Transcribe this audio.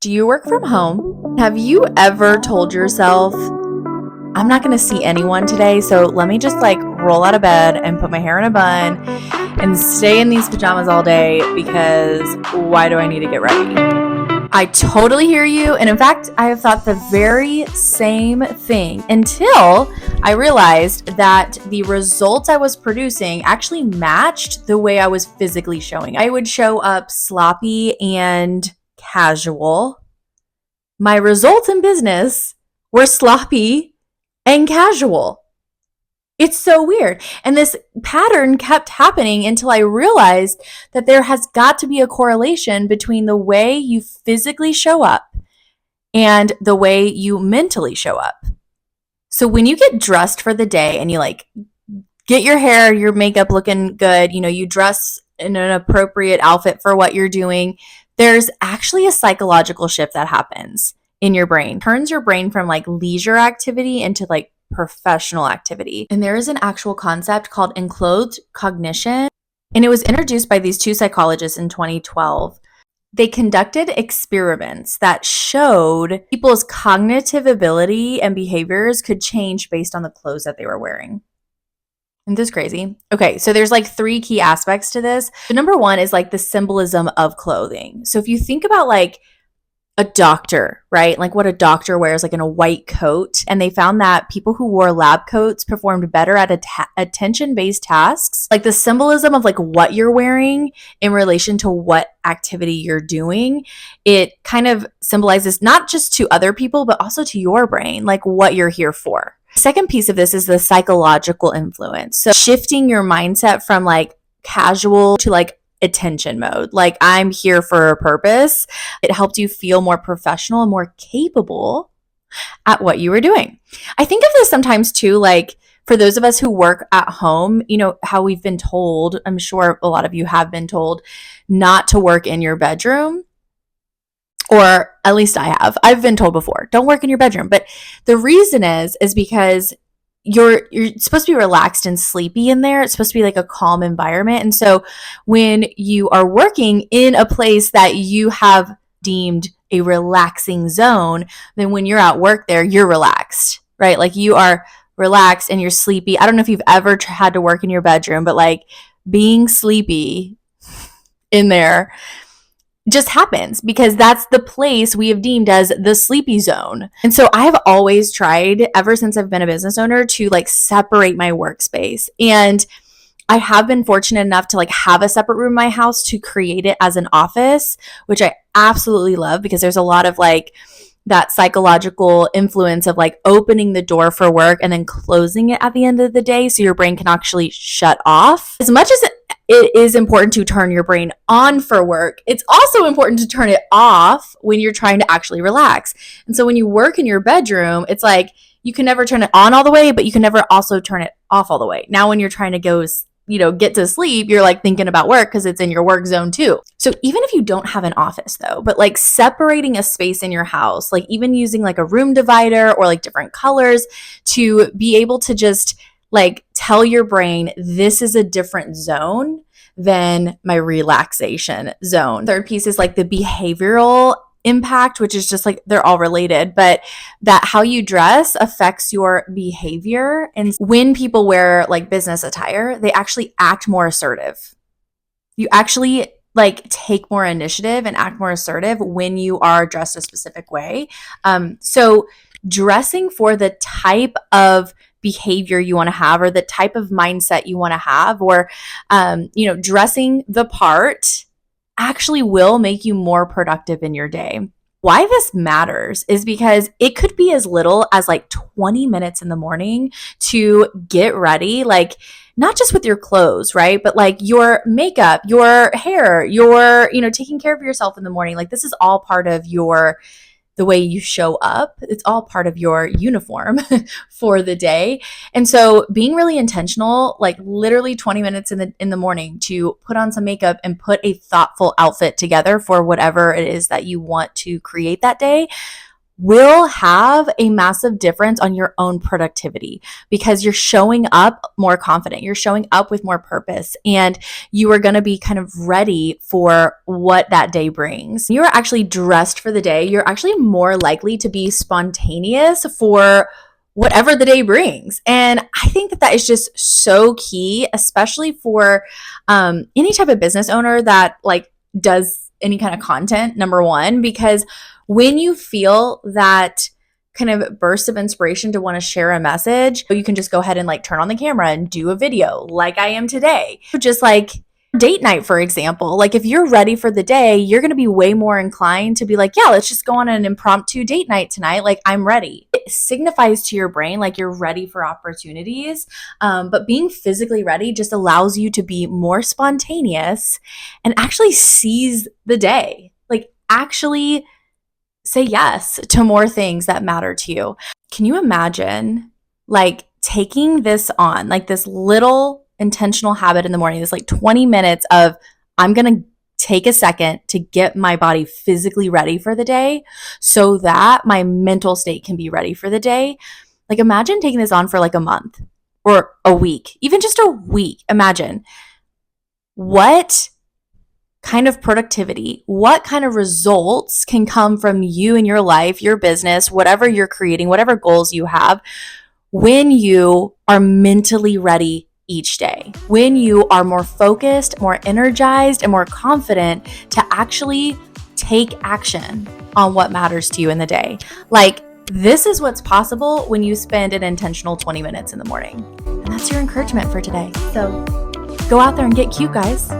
Do you work from home? Have you ever told yourself, I'm not going to see anyone today, so let me just roll out of bed and put my hair in a bun and stay in these pajamas all day because why do I need to get ready? I totally hear you. And in fact, I have thought the very same thing until I realized that the results I was producing actually matched the way I was physically showing. I would show up sloppy and casual. My results in business were sloppy and casual. It's so weird. And this pattern kept happening until I realized that there has got to be a correlation between the way you physically show up and the way you mentally show up. So when you get dressed for the day and you get your hair, your makeup looking good, you dress in an appropriate outfit for what you're doing, there's actually a psychological shift that happens in your brain. Turns your brain from leisure activity into professional activity. And there is an actual concept called enclothed cognition. And it was introduced by these two psychologists in 2012. They conducted experiments that showed people's cognitive ability and behaviors could change based on the clothes that they were wearing. Isn't this crazy? Okay, so there's three key aspects to this. The number one is the symbolism of clothing. So if you think about a doctor, right? What a doctor wears in a white coat. And they found that people who wore lab coats performed better at attention-based tasks. The symbolism of what you're wearing in relation to what activity you're doing, it kind of symbolizes not just to other people, but also to your brain, what you're here for. The second piece of this is the psychological influence. So shifting your mindset from casual to attention mode. I'm here for a purpose. It helped you feel more professional and more capable at what you were doing. I think of this sometimes too, for those of us who work at home, how we've been told, I'm sure a lot of you have been told not to work in your bedroom. Or at least I have. I've been told before, don't work in your bedroom. But the reason is because you're supposed to be relaxed and sleepy in there. It's supposed to be a calm environment. And so when you are working in a place that you have deemed a relaxing zone, then when you're at work there, you're relaxed, right? You are relaxed and you're sleepy. I don't know if you've ever had to work in your bedroom, but being sleepy in there just happens because that's the place we have deemed as the sleepy zone. And so I have always tried, ever since I've been a business owner, to separate my workspace. And I have been fortunate enough to have a separate room in my house to create it as an office, which I absolutely love because there's a lot of that psychological influence of opening the door for work and then closing it at the end of the day so your brain can actually shut off. As much as it is important to turn your brain on for work, it's also important to turn it off when you're trying to actually relax. And so when you work in your bedroom, it's you can never turn it on all the way, but you can never also turn it off all the way. Now when you're trying to go get to sleep, you're thinking about work because it's in your work zone too. So even if you don't have an office though, but separating a space in your house, even using a room divider or different colors to be able to just tell your brain, this is a different zone than my relaxation zone. Third piece is the behavioral impact, which is just they're all related, but that how you dress affects your behavior. And when people wear business attire, they actually act more assertive. You actually take more initiative and act more assertive when you are dressed a specific way. So dressing for the type of behavior you want to have or the type of mindset you want to have, or dressing the part actually will make you more productive in your day. Why this matters is because it could be as little as 20 minutes in the morning to get ready, not just with your clothes, right? But your makeup, your hair, your, taking care of yourself in the morning. This is all part of the way you show up. It's all part of your uniform for the day. And so being really intentional, literally 20 minutes in the morning to put on some makeup and put a thoughtful outfit together for whatever it is that you want to create that day will have a massive difference on your own productivity because you're showing up more confident. You're showing up with more purpose, and you are going to be kind of ready for what that day brings. You're actually dressed for the day. You're actually more likely to be spontaneous for whatever the day brings. And I think that that is just so key, especially for any type of business owner that like does any kind of content, number one, because when you feel that kind of burst of inspiration to want to share a message, you can just go ahead and like turn on the camera and do a video like I am today. Just like date night, for example, like if you're ready for the day, you're going to be way more inclined to be like, yeah, let's just go on an impromptu date night tonight. Like I'm ready. It signifies to your brain like you're ready for opportunities. But being physically ready just allows you to be more spontaneous and actually seize the day. Like actually say yes to more things that matter to you. Can you imagine like taking this on, like this little intentional habit in the morning, this like 20 minutes of I'm going to take a second to get my body physically ready for the day so that my mental state can be ready for the day. Like imagine taking this on for like a month or a week, even just a week. Imagine what kind of productivity, what kind of results can come from you in your life, your business, whatever you're creating, whatever goals you have, when you are mentally ready each day, when you are more focused, more energized, and more confident to actually take action on what matters to you in the day. Like, this is what's possible when you spend an intentional 20 minutes in the morning. And that's your encouragement for today. So go out there and get cute, guys.